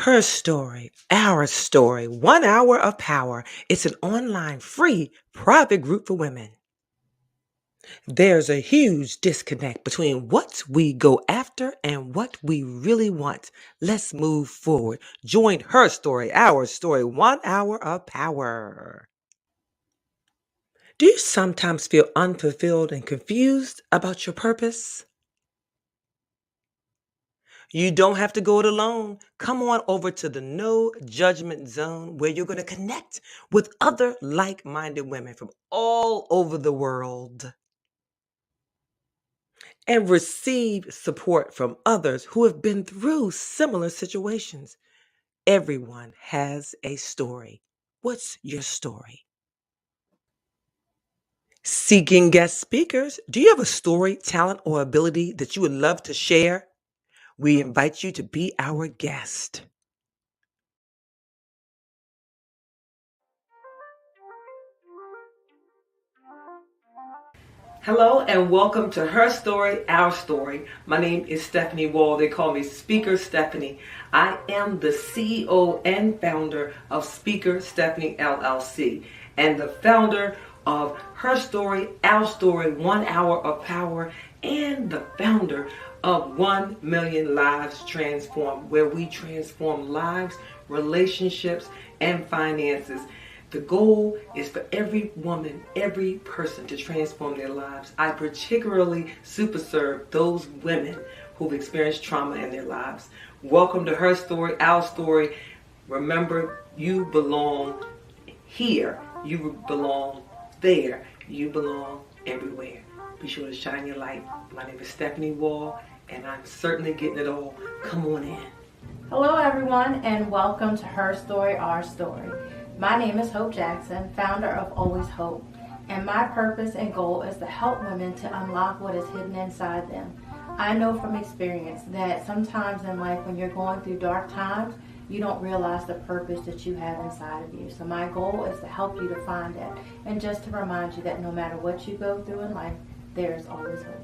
Her Story, Our Story, 1 hour of power. It's an online, free, private group for women. There's a huge disconnect between what we go after and what we really want. Let's move forward. Join Her Story, Our Story, 1 hour of power. Do you sometimes feel unfulfilled and confused about your purpose? You don't have to go it alone. Come on over to the No Judgment Zone where you're going to connect with other like minded women from all over the world and receive support from others who have been through similar situations. Everyone has a story. What's your story? Seeking guest speakers. Do you have a story, talent, or ability that you would love to share? We invite you to be our guest. Hello and welcome to Her Story, Our Story. My name is Stephanie Wall. They call me Speaker Stephanie. I am the CEO and founder of Speaker Stephanie LLC and the founder of Her Story, Our Story, 1 hour of power, and the founder of 1 Million Lives Transformed, where we transform lives, relationships, and finances. The goal is for every woman, every person to transform their lives. I particularly super serve those women who've experienced trauma in their lives. Welcome to Her Story, Our Story. Remember, you belong here. You belong there. You belong everywhere. Be sure to shine your light. My name is Stephanie Wall, and I'm certainly getting it all. Come on in. Hello everyone, and welcome to Her Story, Our Story. My name is Hope Jackson, founder of Always Hope, and my purpose and goal is to help women to unlock what is hidden inside them. I know from experience that sometimes in life when you're going through dark times, you don't realize the purpose that you have inside of you. So my goal is to help you to find it, and just to remind you that no matter what you go through in life, there is always hope.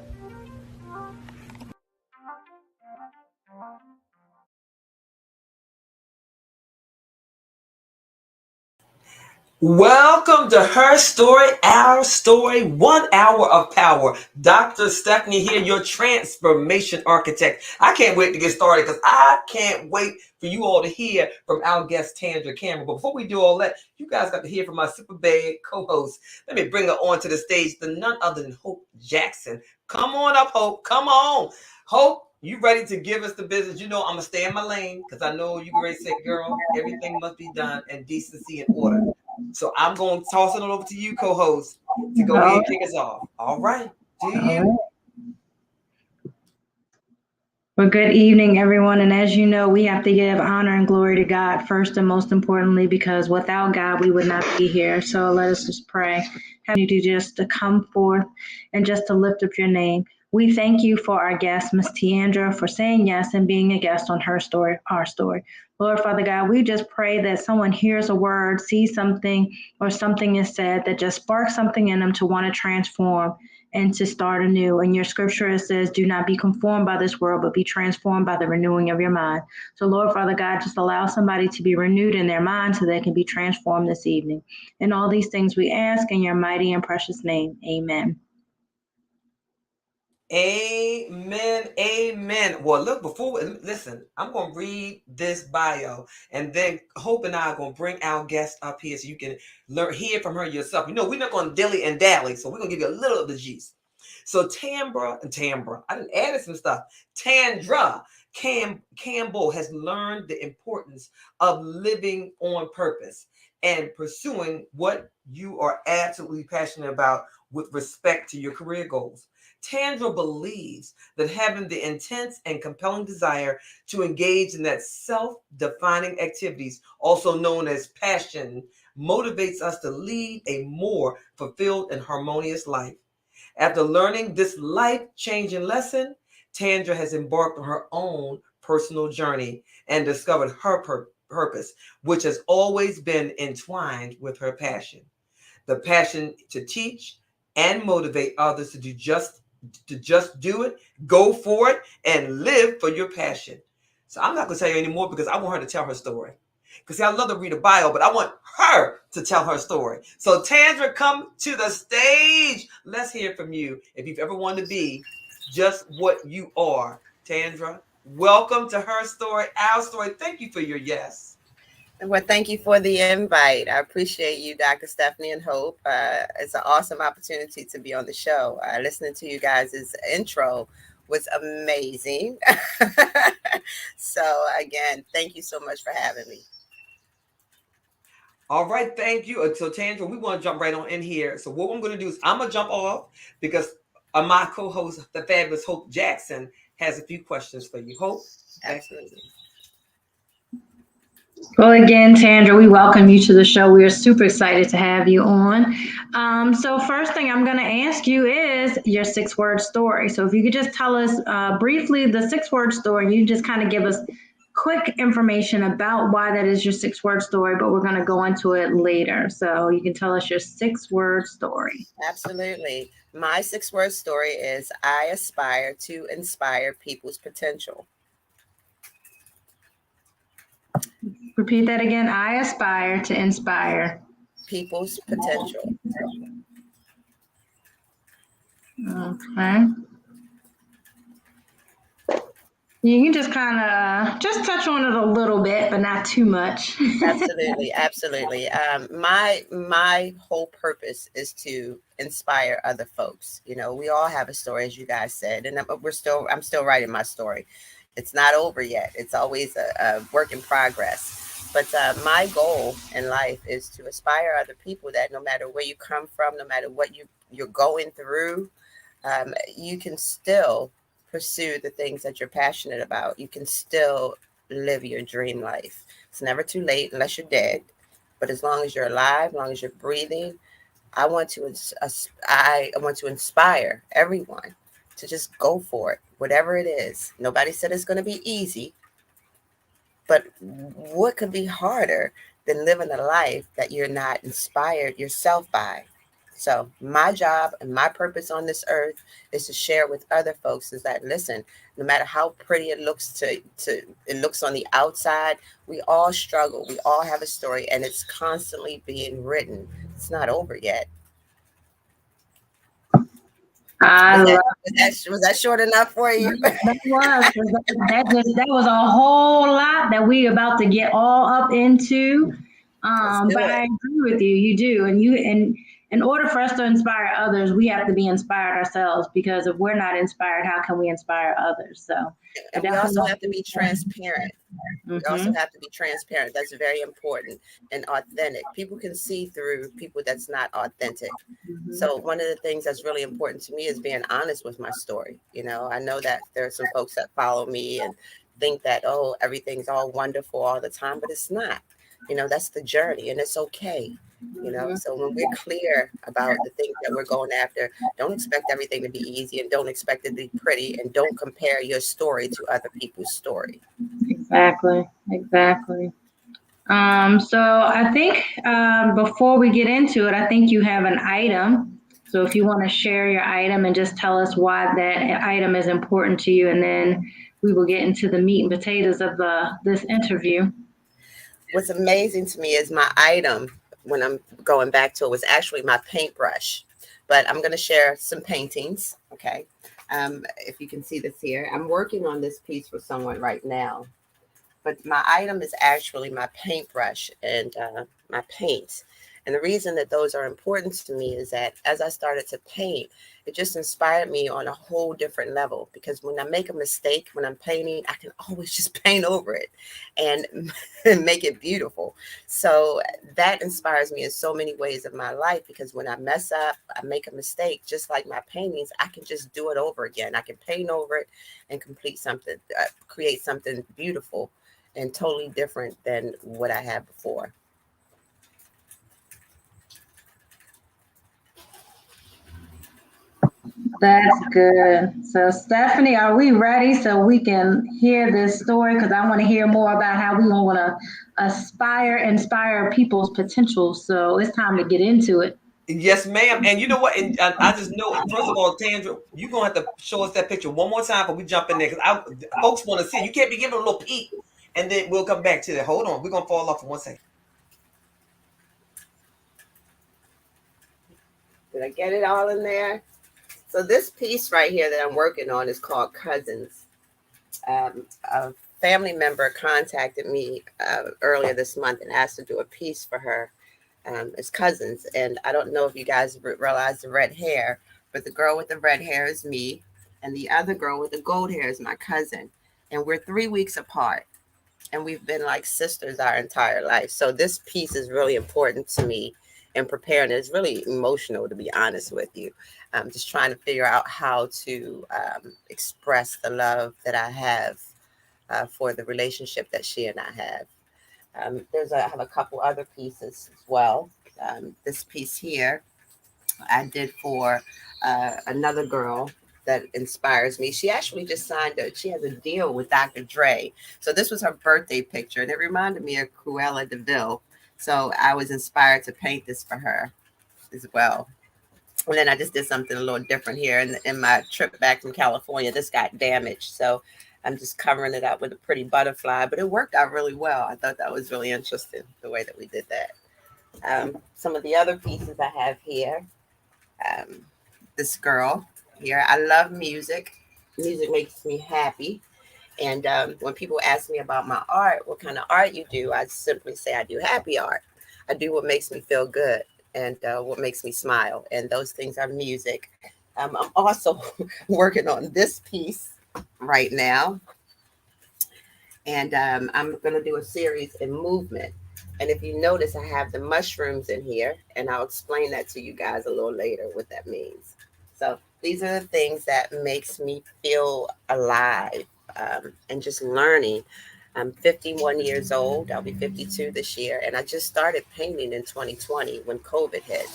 Welcome to Her Story, Our Story, 1 hour of power. Dr. Stephanie here, your transformation architect. I can't wait to get started because I can't wait for you all to hear from our guest, Tandra Campbell. But before we do all that, you guys got to hear from my super bad co-host. Let me bring her onto the stage, the none other than Hope Jackson. Come on up, Hope. Come on. Hope, you ready to give us the business? You know I'm going to stay in my lane because I know you ready to say, girl, everything must be done in decency and order. So I'm going to toss it over to you, co-host, to go ahead and kick us off. All right. Do you? Well, good evening, everyone. And as you know, we have to give honor and glory to God first and most importantly, because without God, we would not be here. So let us just pray. Have you just to come forth and just to lift up your name. We thank you for our guest, Miss Tandra, for saying yes and being a guest on Her Story, Our Story. Lord, Father God, we just pray that someone hears a word, sees something, or something is said that just sparks something in them to want to transform and to start anew. In your scripture, it says, do not be conformed by this world, but be transformed by the renewing of your mind. So, Lord, Father God, just allow somebody to be renewed in their mind so they can be transformed this evening. And all these things we ask in your mighty and precious name. Amen. Amen. Amen. Well, look, listen, I'm going to read this bio and then Hope and I are going to bring our guest up here so you can hear from her yourself. You know, we're not going to dilly and dally, so we're going to give you a little of the G's. So Tandra, I didn't add some stuff. Tandra Campbell has learned the importance of living on purpose and pursuing what you are absolutely passionate about with respect to your career goals. Tandra believes that having the intense and compelling desire to engage in that self-defining activities, also known as passion, motivates us to lead a more fulfilled and harmonious life. After learning this life-changing lesson, Tandra has embarked on her own personal journey and discovered her purpose, which has always been entwined with her passion. The passion to teach and motivate others to just do it, go for it, and live for your passion. So I'm not going to tell you anymore because I want her to tell her story. Because see, I love to read a bio, but I want her to tell her story. So Tandra, come to the stage. Let's hear from you. If you've ever wanted to be just what you are, Tandra, welcome to Her Story, Our Story. Thank you for your yes. Well, thank you for the invite. I appreciate you, Dr. Stephanie and Hope. It's an awesome opportunity to be on the show. Listening to you guys' intro was amazing. So, again, thank you so much for having me. All right, thank you. So Tandra, we want to jump right on in here. So what I'm going to do is I'm going to jump off because my co-host, the fabulous Hope Jackson, has a few questions for you. Hope? Absolutely. Well, again, Tandra, we welcome you to the show. We are super excited to have you on. So first thing I'm going to ask you is your 6-word story. So if you could just tell us briefly the 6-word story, you just kind of give us quick information about why that is your 6-word story, but we're going to go into it later. So you can tell us your 6-word story. Absolutely. My 6-word story is I aspire to inspire people's potential. Repeat that again. I aspire to inspire people's potential. Okay. You can just kind of just touch on it a little bit, but not too much. Absolutely, absolutely. My whole purpose is to inspire other folks. You know, we all have a story, as you guys said, and I'm still writing my story. It's not over yet. It's always a work in progress. But my goal in life is to inspire other people that no matter where you come from, no matter what you're going through, you can still pursue the things that you're passionate about. You can still live your dream life. It's never too late unless you're dead. But as long as you're alive, as long as you're breathing, I want to inspire everyone to just go for it, whatever it is. Nobody said it's going to be easy, but what could be harder than living a life that you're not inspired yourself by? So my job and my purpose on this earth is to share with other folks is that listen, no matter how pretty it looks it looks on the outside, we all struggle. We all have a story and it's constantly being written. It's not over yet. Was that short enough for you? That was a whole lot that we about to get all up into. But I agree with you. You do, and in order for us to inspire others, we have to be inspired ourselves. Because if we're not inspired, how can we inspire others? So, and we also have to be transparent. We also have to be transparent. That's very important and authentic. People can see through people that's not authentic. So one of the things that's really important to me is being honest with my story. You know, I know that there are some folks that follow me and think that, oh, everything's all wonderful all the time, but it's not. You know, that's the journey and it's okay. You know, so when we're clear about the things that we're going after, don't expect everything to be easy and don't expect it to be pretty and don't compare your story to other people's story. Exactly. So I think before we get into it, I think you have an item. So if you want to share your item and just tell us why that item is important to you, and then we will get into the meat and potatoes of this interview. What's amazing to me is my item, when I'm going back to it, was actually my paintbrush. But I'm going to share some paintings. Okay. If you can see this here, I'm working on this piece for someone right now. But my item is actually my paintbrush and my paints. And the reason that those are important to me is that as I started to paint, it just inspired me on a whole different level. Because when I make a mistake, when I'm painting, I can always just paint over it and make it beautiful. So that inspires me in so many ways of my life, because when I mess up, I make a mistake, just like my paintings, I can just do it over again. I can paint over it and create something beautiful and totally different than what I had before. That's good. So Stephanie, are we ready so we can hear this story? Because I want to hear more about how we want to inspire people's potential. So it's time to get into it. Yes, ma'am. And you know what? And I just know, first of all, Tandra, you're going to have to show us that picture one more time before we jump in there. Because folks want to see it. You can't be giving a little peek. And then we'll come back to that. Hold on. We're going to fall off for 1 second. Did I get it all in there? So this piece right here that I'm working on is called Cousins. A family member contacted me earlier this month and asked to do a piece for her. It's Cousins. And I don't know if you guys realize the red hair, but the girl with the red hair is me. And the other girl with the gold hair is my cousin. And we're 3 weeks apart. And we've been like sisters our entire life. So this piece is really important to me and preparing. It's really emotional, to be honest with you. I'm just trying to figure out how to express the love that I have for the relationship that she and I have. I have a couple other pieces as well. This piece here I did for another girl that inspires me. She actually just she has a deal with Dr. Dre. So this was her birthday picture, and it reminded me of Cruella de Vil. So I was inspired to paint this for her as well. And then I just did something a little different here. In my trip back from California, this got damaged. So I'm just covering it up with a pretty butterfly, but it worked out really well. I thought that was really interesting, the way that we did that. Some of the other pieces I have here. This girl here, I love music. Music makes me happy. And when people ask me about my art, what kind of art you do, I simply say I do happy art. I do what makes me feel good and what makes me smile. And those things are music. I'm also working on this piece right now. And I'm going to do a series in movement. And if you notice, I have the mushrooms in here, and I'll explain that to you guys a little later, what that means. So these are the things that makes me feel alive and just learning. I'm 51 years old. I'll be 52 this year. And I just started painting in 2020 when COVID hit.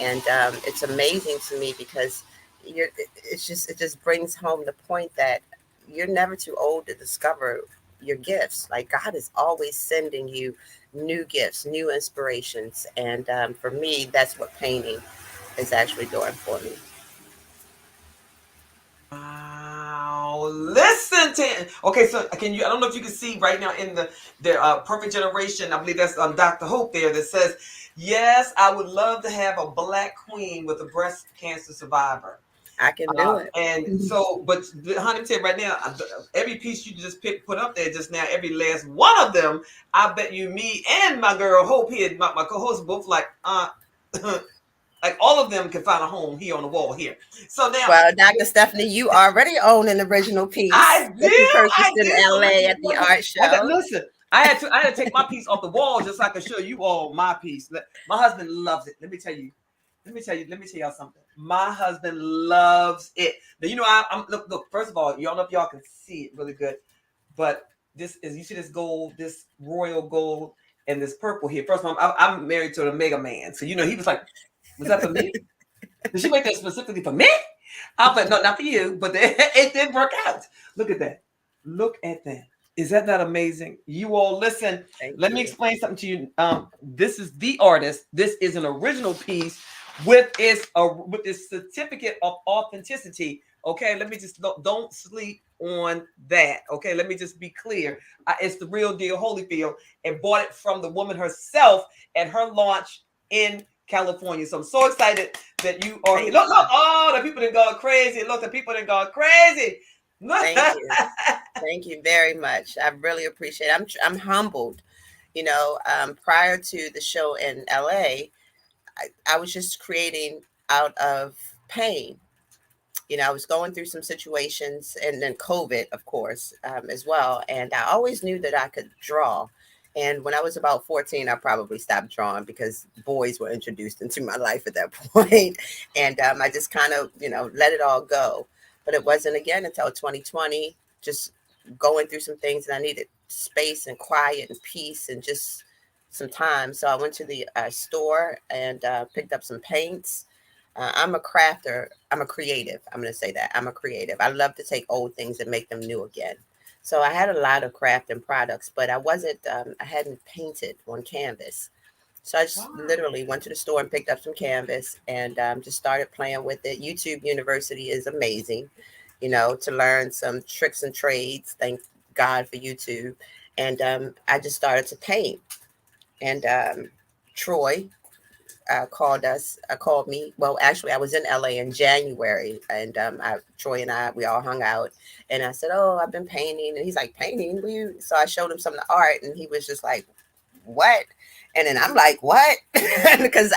And it's amazing to me because it just brings home the point that you're never too old to discover your gifts. Like God is always sending you new gifts, new inspirations. And for me, that's what painting is actually doing for me. Wow. Listen to okay, so can you I don't know if you can see right now in the perfect generation. I believe that's Dr. Hope there that says, yes, I would love to have a black queen with a breast cancer survivor. I can do it. And so, but honey, tell you right now, every piece you just put up there just now, every last one of them, I bet you, me and my girl Hope here, my co-host, both like, like all of them can find a home here on the wall here. So now, well, Dr. Stephanie, you already own an original piece I do. that you purchased in So LA at the art show. Listen, I had to take my piece off the wall just so I could show you all my piece. My husband loves it. Let me tell y'all something. My husband loves it. Now, you know, I'm look. First of all, y'all know if y'all can see it really good, but this is, you see this gold, this royal gold, and this purple here. First of all, I'm married to a mega man, so you know he was like, "Was that for me? Did she make that specifically for me?" I was like, "No, not for you," but it did work out. Look at that. Look at that. Is that not amazing? You all listen. Let me explain something to you. This is the artist. This is an original piece with its certificate of authenticity. Okay, let me just don't sleep on that. Okay, let me just be clear. It's the real deal, Holyfield, and bought it from the woman herself at her launch in California. So I'm so excited that you are here. Look, oh, the people done gone crazy. Look, the people done gone crazy. Thank you. Thank you very much. I really appreciate it. I'm humbled. You know, prior to the show in LA, I was just creating out of pain. You know, I was going through some situations, and then COVID, of course, as well. And I always knew that I could draw. And when I was about 14, I probably stopped drawing because boys were introduced into my life at that point. And I just kind of, you know, let it all go. But it wasn't again until 2020, just going through some things, and I needed space and quiet and peace and just some time. So I went to the store and picked up some paints. I'm a crafter. I'm a creative. I'm going to say that. I'm a creative. I love to take old things and make them new again. So I had a lot of craft and products, but I hadn't painted on canvas. So I just literally went to the store and picked up some canvas and just started playing with it. YouTube University is amazing, to learn some tricks and trades. Thank God for YouTube. And I just started to paint. And Troy called me. Well, actually, I was in LA in January, and Troy and we all hung out. And I said, "Oh, I've been painting," and he's like, "Painting? So I showed him some of the art, and he was just like, "What?" And then I'm like, "What?" Because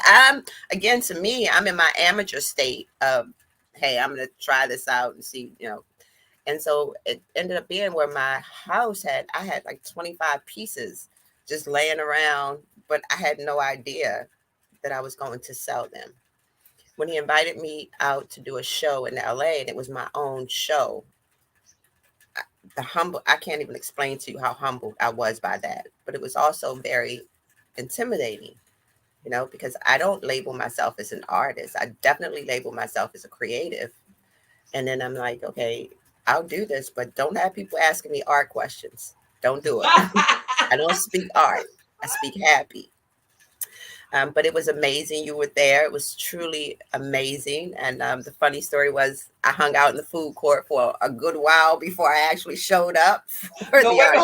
again, to me, I'm in my amateur state of, "Hey, I'm gonna try this out and see," And so it ended up being where my house I had like 25 pieces just laying around, but I had no idea that I was going to sell them. When he invited me out to do a show in LA, and it was my own show, I can't even explain to you how humbled I was by that. But it was also very intimidating, because I don't label myself as an artist. I definitely label myself as a creative. And then I'm like, okay, I'll do this, but don't have people asking me art questions. Don't do it. I don't speak art. I speak happy. But it was amazing. You were there. It was truly amazing. And the funny story was I hung out in the food court for a good while before I actually showed up for No, the wait, art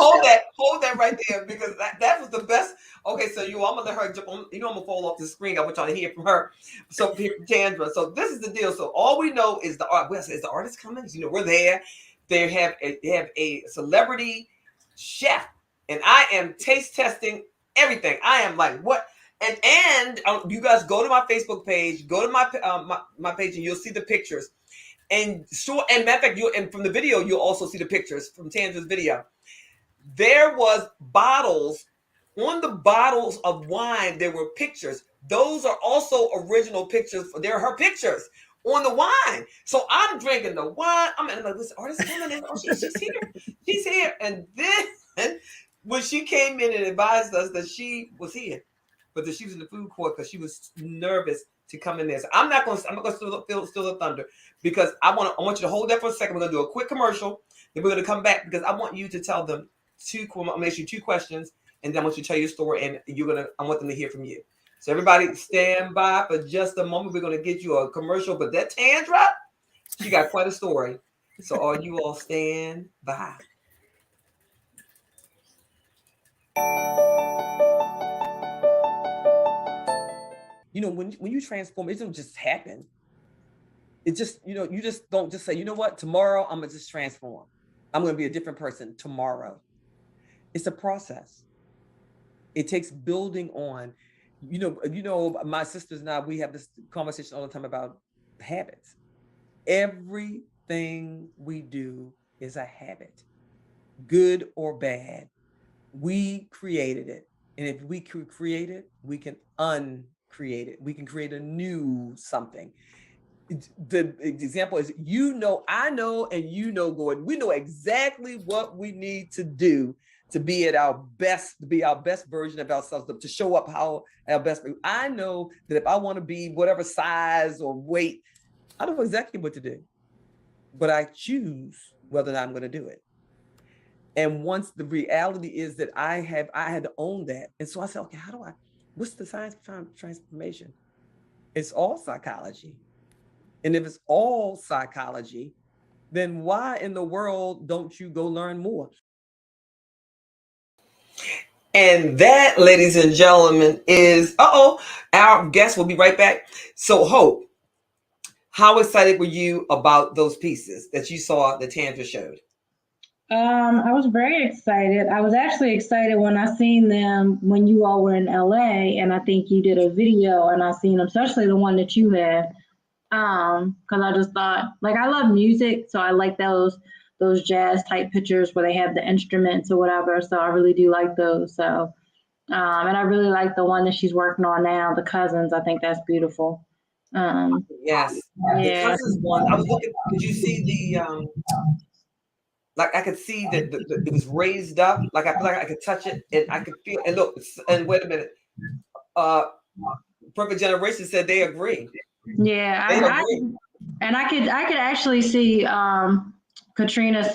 hold that right there, because that was the best. Okay, so I'm gonna let her jump on. I'm gonna fall off the screen. I want y'all to hear from her. So here from Tandra. So this is the deal. So all we know is the art. Is the artist coming? We're there. They have a celebrity chef, and I am taste testing everything. I am like, what? And you guys go to my Facebook page, go to my page, and you'll see the pictures. And matter of fact, and from the video, you'll also see the pictures from Tandra's video. There was bottles. On the bottles of wine, there were pictures. Those are also original pictures. They're her pictures on the wine. So I'm drinking the wine. I'm like, this artist coming in. Oh, she's here. She's here. And then when she came in and advised us that she was here, but that she was in the food court because she was nervous to come in there. So I'm not going to steal the thunder, because I want you to hold that for a second. We're going to do a quick commercial. Then we're going to come back, because I want you to tell them I'm going to ask you 2 questions, and then I want you to tell your story, and I want them to hear from you. So everybody stand by for just a moment. We're going to get you a commercial, but that Tandra, she got quite a story. So all you all stand by. When you transform, it doesn't just happen. It just, you just don't just say, you know what, tomorrow I'm going to just transform. I'm going to be a different person tomorrow. It's a process. It takes building on, my sisters and I, we have this conversation all the time about habits. Everything we do is a habit, good or bad. We created it. And if we could create it, we can uncreate it. We can create a new something. The example is, I know, and Gordon, we know exactly what we need to do to be at our best, to be our best version of ourselves, to show up our best. I know that if I want to be whatever size or weight, I know exactly what to do, but I choose whether or not I'm going to do it. And once the reality is that I had to own that. And so I said, okay, what's the science behind transformation? It's all psychology. And if it's all psychology, then why in the world don't you go learn more? And that, ladies and gentlemen, is, our guest will be right back. So Hope, how excited were you about those pieces that you saw that Tandra showed? I was very excited. I was actually excited when I seen them when you all were in LA, and I think you did a video, and I seen them, especially the one that you had. Because I just thought, like, I love music, so I like those jazz type pictures where they have the instruments or whatever. So I really do like those. So, and I really like the one that she's working on now, the cousins. I think that's beautiful. Yes, yeah. The cousins one. I was looking. Did you see the like I could see that it was raised up. Like I feel like I could touch it, and I could feel. And look, and wait a minute. Perfect Generation said they agree. Yeah, They agree. and I could actually see Katrina's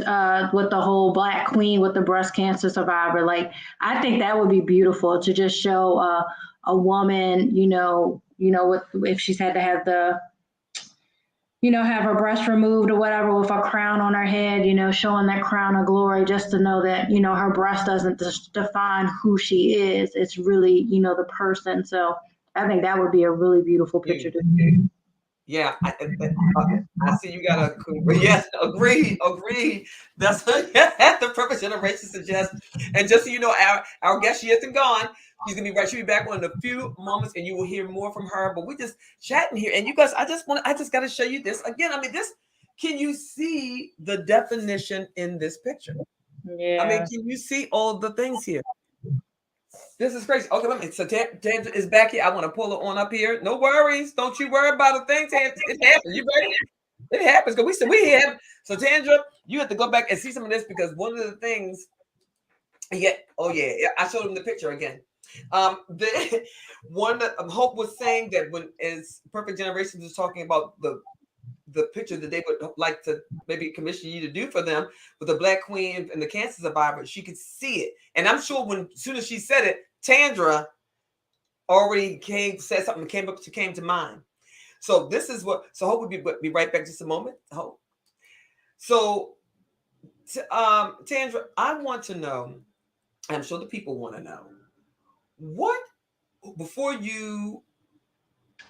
with the whole Black Queen with the breast cancer survivor. Like, I think that would be beautiful to just show a woman, with if she's had to have have her breast removed or whatever with a crown on her head, showing that crown of glory, just to know that, her breast doesn't just define who she is. It's really, the person. So I think that would be a really beautiful picture to see. Yeah, I see you got a yes, agreed. That's the Purpose Generation suggests. And just so you know, our guest, she isn't gone. She's gonna be right. She'll be back in a few moments, and you will hear more from her. But we're just chatting here, and you guys, I just got to show you this again. I mean, this. Can you see the definition in this picture? Yeah. I mean, can you see all the things here? This is crazy. Okay, let me. So Tandra is back here. I want to pull her on up here. No worries. Don't you worry about a thing, Tandra. It happens. You ready? It happens because we have. So Tandra, you have to go back and see some of this because one of the things. Yeah. Oh yeah. I showed him the picture again. The one that Hope was saying that when as Perfect Generations is talking about the picture that they would like to maybe commission you to do for them with the Black Queen and the cancer survivor, she could see it. And I'm sure as soon as she said it, Tandra already said something came to mind. So this is what, so Hope will be right back just a moment. Hope. So Tandra, I want to know, I'm sure the people want to know, what, before you,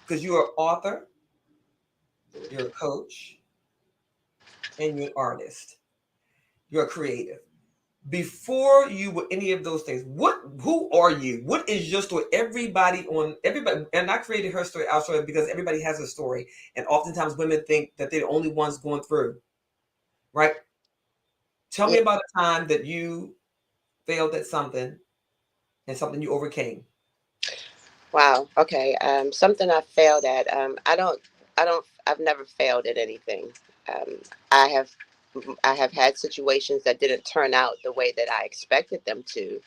because you're an author, you're a coach, and you're an artist, you're a creative. Before you were any of those things, who are you? What is your story? Everybody, and I created HerStory, OurStory, because everybody has a story. And oftentimes women think that they're the only ones going through, right? Tell me about a time that you failed at something and something you overcame. Wow. Okay. Something I failed at. I've never failed at anything. Um, I have, I have had situations that didn't turn out the way that I expected them to,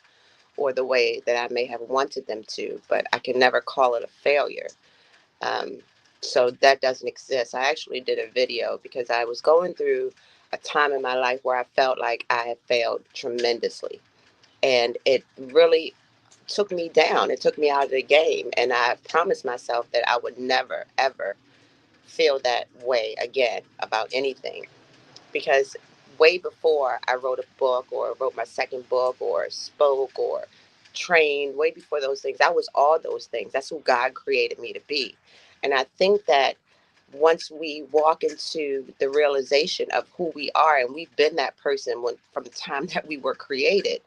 or the way that I may have wanted them to, but I can never call it a failure. Um, so that doesn't exist. I actually did a video because I was going through a time in my life where I felt like I had failed tremendously. And it really took me down. It took me out of the game. And I promised myself that I would never, ever feel that way again about anything. Because way before I wrote a book or wrote my second book or spoke or trained, way before those things, I was all those things. That's who God created me to be. And I think that once we walk into the realization of who we are, and we've been that person from the time that we were created,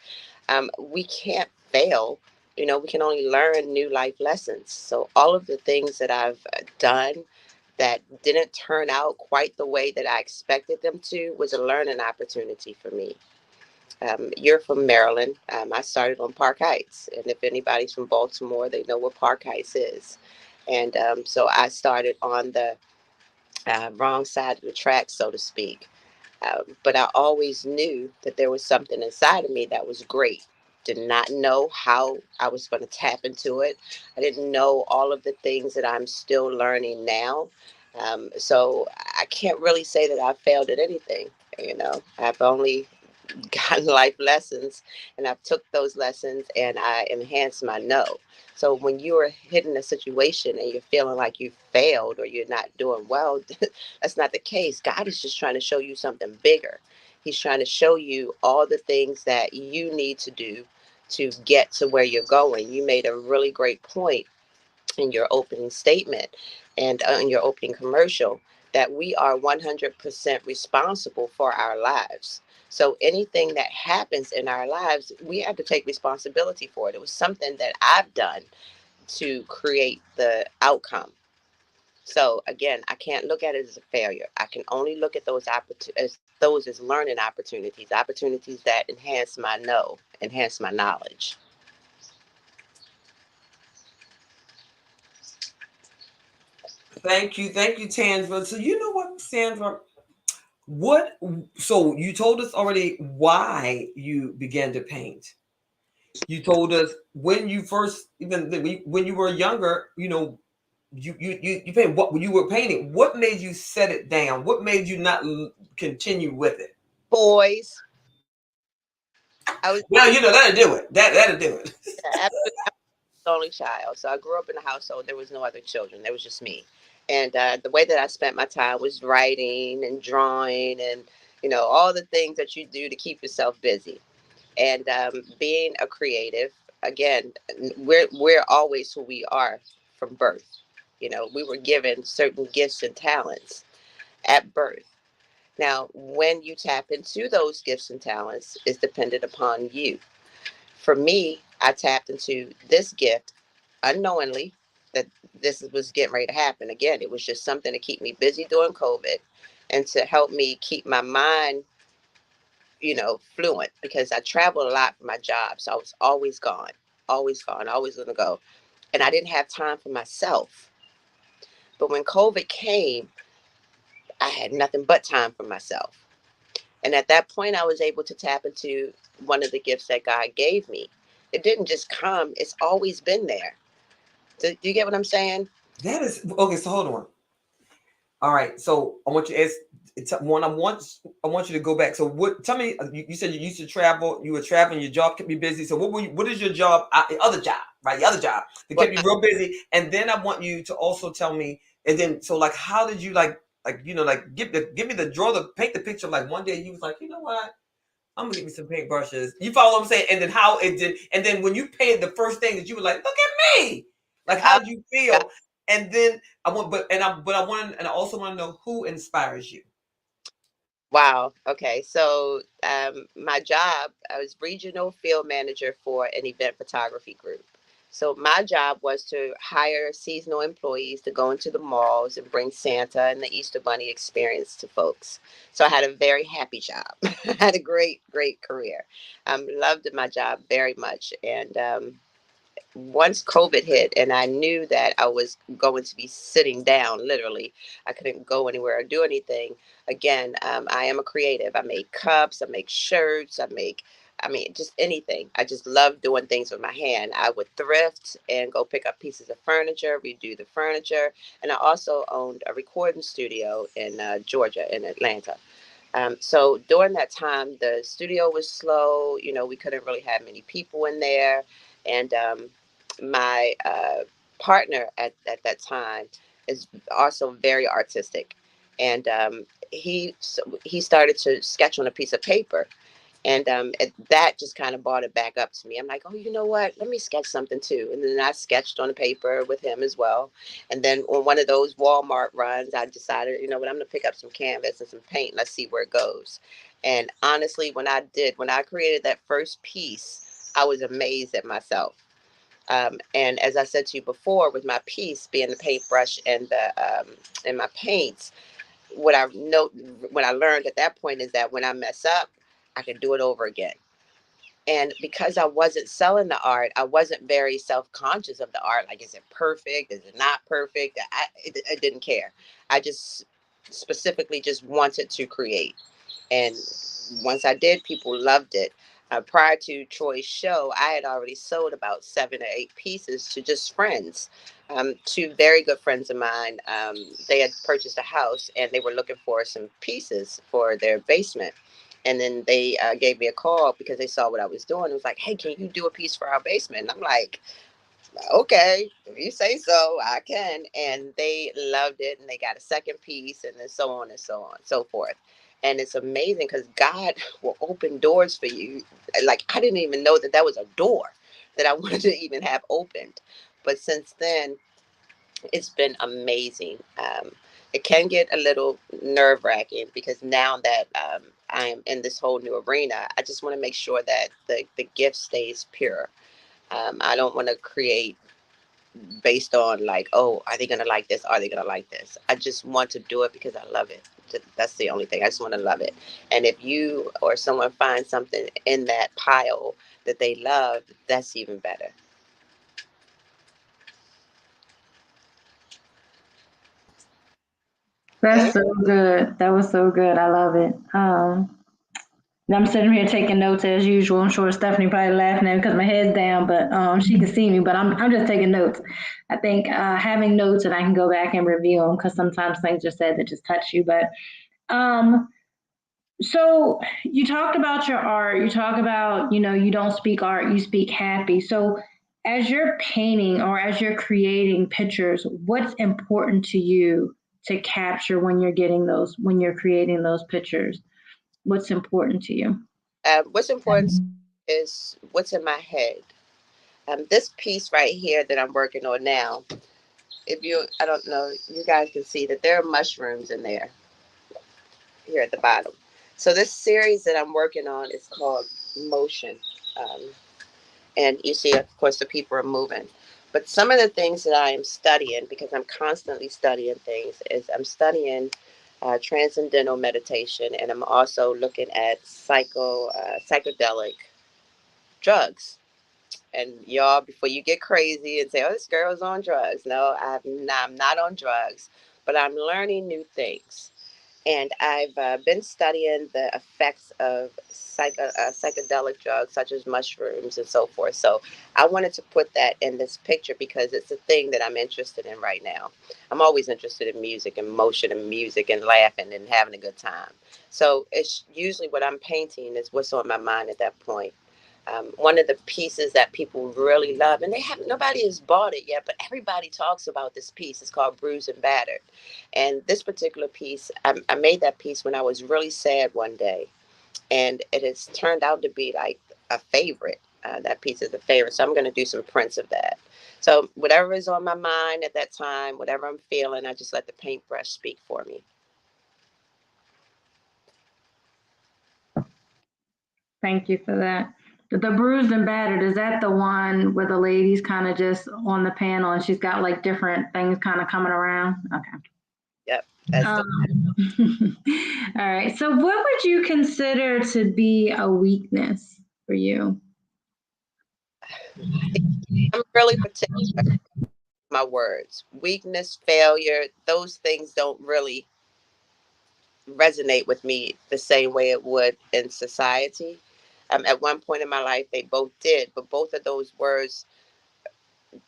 we can't fail. We can only learn new life lessons. So all of the things that I've done that didn't turn out quite the way that I expected them to was a learning opportunity for me. You're from Maryland. I started on Park Heights. And if anybody's from Baltimore, they know what Park Heights is. And so I started on the wrong side of the track, so to speak. But I always knew that there was something inside of me that was great. Did not know how I was going to tap into it. I didn't know all of the things that I'm still learning now. So I can't really say that I failed at anything. I've only gotten life lessons, and I've took those lessons and I enhanced my know. So when you are hitting a situation and you're feeling like you failed or you're not doing well, that's not the case. God is just trying to show you something bigger. He's trying to show you all the things that you need to do to get to where you're going. You made a really great point in your opening statement and in your opening commercial that we are 100% responsible for our lives. So anything that happens in our lives, we have to take responsibility for it. It was something that I've done to create the outcome. So again, I can't look at it as a failure. I can only look at those as learning opportunities that enhance my knowledge. Thank you, Tandra. So you know what, Sandra? What? So you told us already why you began to paint. You told us when you first, even when you were younger, you paint what when you were painting. What made you set it down? What made you not continue with it? toys. I was Well, that'll do it. That'll do it. absolutely the only child. So I grew up in a household. There was no other children. There was just me. And the way that I spent my time was writing and drawing and, all the things that you do to keep yourself busy. And being a creative, again, we're always who we are from birth. We were given certain gifts and talents at birth. Now, when you tap into those gifts and talents is dependent upon you. For me, I tapped into this gift unknowingly that this was getting ready to happen. Again, it was just something to keep me busy during COVID and to help me keep my mind, fluent because I traveled a lot for my job. So I was always gone, always going to go. And I didn't have time for myself. But when COVID came, I had nothing but time for myself. And at that point, I was able to tap into one of the gifts that God gave me. It didn't just come, it's always been there. Do you get what I'm saying? That is okay. So hold on. All right. So I want you to ask one. I want you to go back. So what? Tell me. You said you used to travel. You were traveling. Your job kept you busy. So what is your job? Your other job, right? Your other job that Well, kept you real busy. And then I want you to also tell me. And then so like, how did you like give me paint the picture. Like one day you was like, you know what? I'm gonna get me some paintbrushes. You follow what I'm saying? And then how it did. And then when you painted the first thing that you were like, look at me. Like how I, did you feel? And then I want, but I want, and I also want to know who inspires you. wow. Okay. So my job, I was regional field manager for an event photography group. So my job was to hire seasonal employees to go into the malls and bring Santa and the Easter Bunny experience to folks. So I had a very happy job. I had a great, great career. Loved my job very much. And once COVID hit and I knew that I was going to be sitting down, literally, I couldn't go anywhere or do anything. Again, I am a creative. I make cups, I make shirts, just anything. I just love doing things with my hand. I would thrift and go pick up pieces of furniture, redo the furniture. And I also owned a recording studio in Georgia, in Atlanta. So during that time, the studio was slow. We couldn't really have many people in there. And my partner at that time is also very artistic. And he started to sketch on a piece of paper. And that just kind of brought it back up to me. I'm like, oh, you know what? Let me sketch something too. And then I sketched on the paper with him as well. And then on one of those Walmart runs, I decided, you know what, I'm going to pick up some canvas and some paint. Let's see where it goes. And honestly, when I created that first piece, I was amazed at myself. And as I said to you before, with my piece being the paintbrush and my paints, what I learned at that point is that when I mess up, I can do it over again. And because I wasn't selling the art, I wasn't very self-conscious of the art. Like, is it perfect? Is it not perfect? I didn't care. I just specifically just wanted to create. And once I did, people loved it. Prior to Troy's show, I had already sold about 7 or 8 pieces to just friends. Two very good friends of mine, they had purchased a house and they were looking for some pieces for their basement. And then they gave me a call because they saw what I was doing. It was like, hey, can you do a piece for our basement? And I'm like, okay, if you say so, I can. And they loved it. And they got a second piece and then so on and so on, so forth. And it's amazing because God will open doors for you. Like, I didn't even know that was a door that I wanted to even have opened. But since then, it's been amazing. It can get a little nerve wracking because now that I am in this whole new arena, I just want to make sure that the gift stays pure. I don't want to create based on like, oh, are they going to like this? Are they going to like this? I just want to do it because I love it. That's the only thing. I just want to love it. And if you or someone finds something in that pile that they love, that's even better. That's so good. That was so good. I love it. I'm sitting here taking notes as usual. I'm sure Stephanie probably laughing at me because my head's down, but she can see me. But I'm just taking notes. I think having notes and I can go back and review them because sometimes things are said that just touch you. But um, So you talked about your art. You talk about, you don't speak art, you speak happy. So as you're painting or as you're creating pictures, what's important to you to capture when you're creating those pictures? What's important to you? What's important is what's in my head. This piece right here that I'm working on now, I don't know, you guys can see that there are mushrooms in there here at the bottom. So this series that I'm working on is called Motion. Um, and you see, of course, the people are moving. But some of the things that I am studying, because I'm constantly studying things, is I'm studying transcendental meditation, and I'm also looking at psychedelic drugs. And y'all, before you get crazy and say, "Oh, this girl's on drugs," no, I'm not on drugs, but I'm learning new things. And I've been studying the effects of psychedelic drugs such as mushrooms and so forth. So I wanted to put that in this picture because it's a thing that I'm interested in right now. I'm always interested in music and motion and music and laughing and having a good time. So it's usually what I'm painting is what's on my mind at that point. One of the pieces that people really love, and nobody has bought it yet, but everybody talks about this piece. It's called Bruised and Battered. And this particular piece, I made that piece when I was really sad one day, and it has turned out to be like a favorite. That piece is a favorite, so I'm going to do some prints of that. So whatever is on my mind at that time, whatever I'm feeling, I just let the paintbrush speak for me. Thank you for that. The bruised and battered, is that the one where the lady's kind of just on the panel and she's got like different things kind of coming around? Okay. Yep, that's the. All right. So, what would you consider to be a weakness for you? I'm really particular with my words. Weakness, failure, those things don't really resonate with me the same way it would in society. At one point in my life, they both did, but both of those words,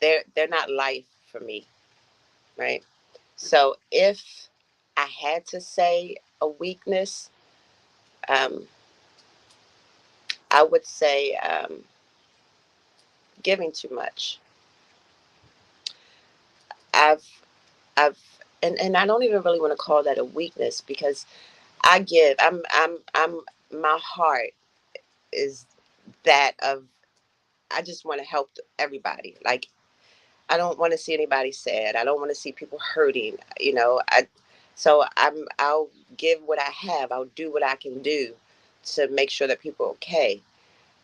they're not life for me, right? So if I had to say a weakness, um, I would say giving too much. I've I've and I don't even really want to call that a weakness because I give. I'm my heart is that of I just want to help everybody. Like I don't want to see anybody sad. I don't want to see people hurting. I'll give what I have. I'll do what I can do to make sure that people are okay.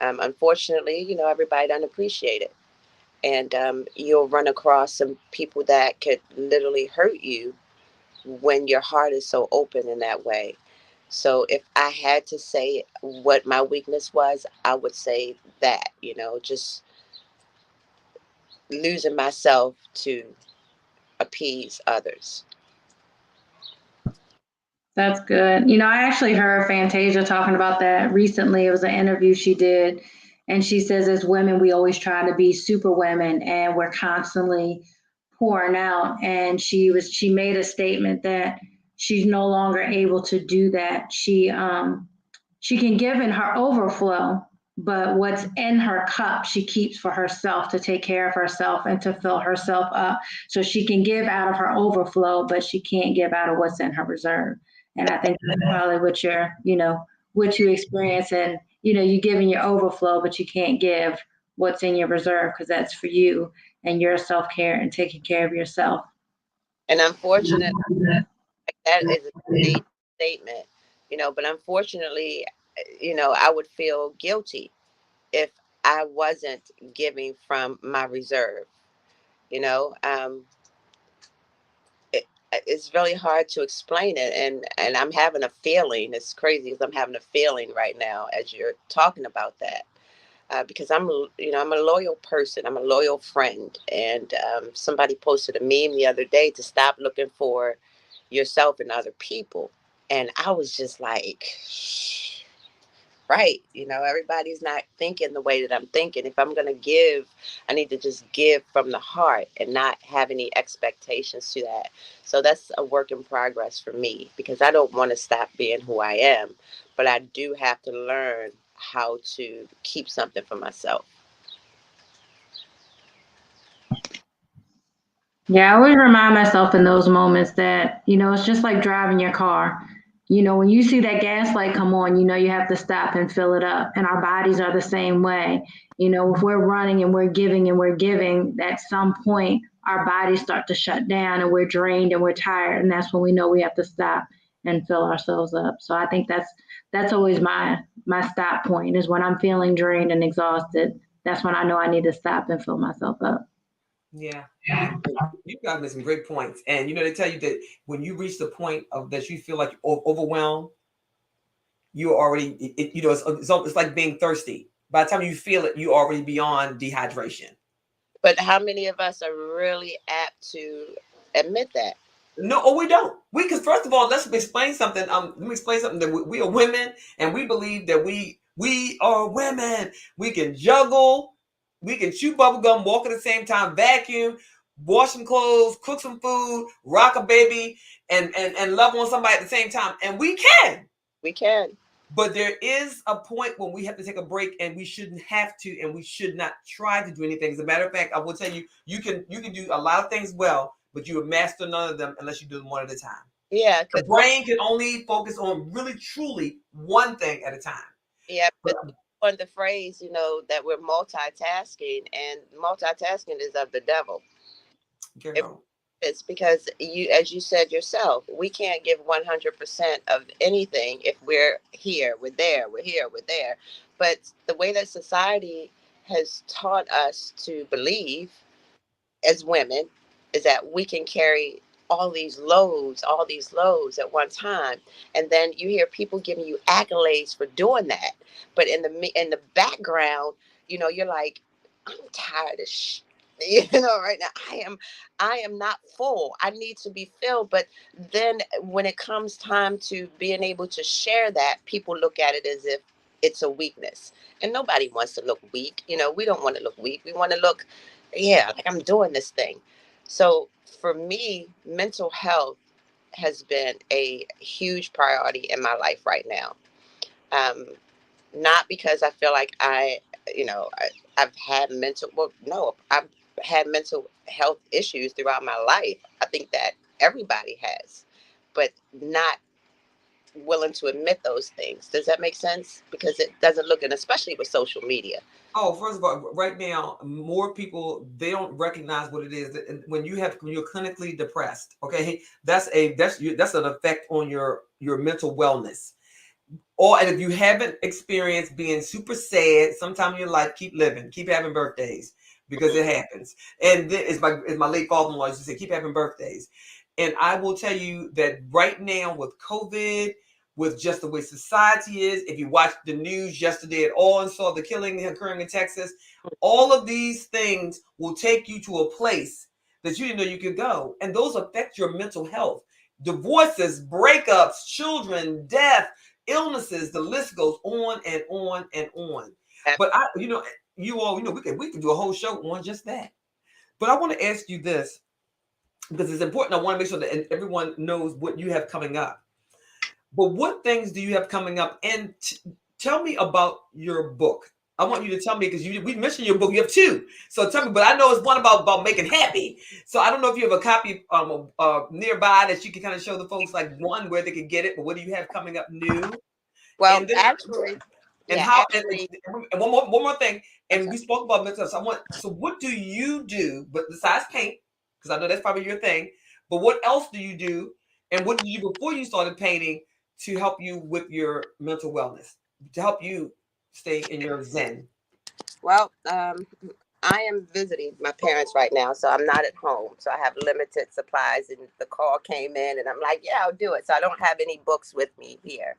Unfortunately, everybody doesn't appreciate it, and you'll run across some people that could literally hurt you when your heart is so open in that way. So if I had to say what my weakness was, I would say that, just losing myself to appease others. That's good. I actually heard Fantasia talking about that recently. It was an interview she did. And she says, as women, we always try to be super women and we're constantly pouring out. And she made a statement that she's no longer able to do that. She can give in her overflow, but what's in her cup, she keeps for herself to take care of herself and to fill herself up. So she can give out of her overflow, but she can't give out of what's in her reserve. And I think that's probably what you experience. And, you give in your overflow, but you can't give what's in your reserve because that's for you and your self care and taking care of yourself. And unfortunately, that is a great statement, but unfortunately, I would feel guilty if I wasn't giving from my reserve, you know. It's really hard to explain it, and I'm having a feeling. It's crazy because I'm having a feeling right now as you're talking about that. Because I'm a loyal person. I'm a loyal friend. And somebody posted a meme the other day to stop looking for yourself in other people. And I was just like, right. You know, everybody's not thinking the way that I'm thinking. If I'm going to give, I need to just give from the heart and not have any expectations to that. So that's a work in progress for me because I don't want to stop being who I am, but I do have to learn how to keep something for myself. Yeah, I always remind myself in those moments that, it's just like driving your car. When you see that gas light come on, you have to stop and fill it up. And our bodies are the same way. If we're running and we're giving, at some point, our bodies start to shut down and we're drained and we're tired. And that's when we know we have to stop and fill ourselves up. So I think that's always my stop point is when I'm feeling drained and exhausted. That's when I know I need to stop and fill myself up. Yeah. You guys made some great points. And they tell you that when you reach the point of that you feel like you're overwhelmed, you're already, it's like being thirsty. By the time you feel it, you're already beyond dehydration. But how many of us are really apt to admit that? No, oh, we don't. Because first of all, let's explain something. Let me explain something that we are women, and we believe that we are women. We can juggle, we can chew bubble gum, walk at the same time, vacuum, wash some clothes, cook some food, rock a baby, and love on somebody at the same time, and we can. We can. But there is a point when we have to take a break, and we shouldn't have to, and we should not try to do anything. As a matter of fact, I will tell you, you can do a lot of things well, but you will master none of them unless you do them one at a time. Yeah, The because brain can only focus on really, truly one thing at a time. yeah, But, but on the phrase, that we're multitasking, and multitasking is of the devil. girl, It's because as you said yourself, we can't give 100% of anything if we're here, we're there, we're here, we're there. But the way that society has taught us to believe as women is that we can carry all these loads at one time, and then you hear people giving you accolades for doing that. But in the background, you're like, I'm tired of right now. I am not full. I need to be filled. But then when it comes time to being able to share that, people look at it as if it's a weakness, and nobody wants to look weak. We don't want to look weak. We want to look, yeah, like I'm doing this thing. So for me, mental health has been a huge priority in my life right now. Um, Not because I feel like I've had no, I've had mental health issues throughout my life. I think that everybody has, but not willing to admit those things. Does that make sense? Because it doesn't look, and especially with social media. oh, first of all, right now, more people they don't recognize what it is. And when you're clinically depressed, okay, that's an effect on your mental wellness. Or and if you haven't experienced being super sad sometime in your life, keep living, keep having birthdays because it happens. And then it's my late father-in-law used to say, keep having birthdays. And I will tell you that right now with COVID, with just the way society is, if you watched the news yesterday at all and saw the killing occurring in Texas, all of these things will take you to a place that you didn't know you could go. And those affect your mental health. Divorces, breakups, children, death, illnesses, the list goes on and on and on. But you all, we can do a whole show on just that. But I want to ask you this because it's important. I want to make sure that everyone knows what you have coming up. But what things do you have coming up? And tell me about your book. I want you to tell me because we mentioned your book. You have two, so tell me. But I know it's one about making happy. So I don't know if you have a copy nearby that you can kind of show the folks, like one where they can get it. But what do you have coming up new? Well, And then actually, and yeah, how actually, and one more thing. I'm And sorry. we spoke about mental health. So what do you do? But besides paint, because I know that's probably your thing. But what else do you do? And what did you do before you started painting to help you with your mental wellness, to help you stay in your zen? Well, I am visiting my parents right now, so I'm not at home. So I have limited supplies, and the call came in, and I'm like, yeah, I'll do it. So I don't have any books with me here.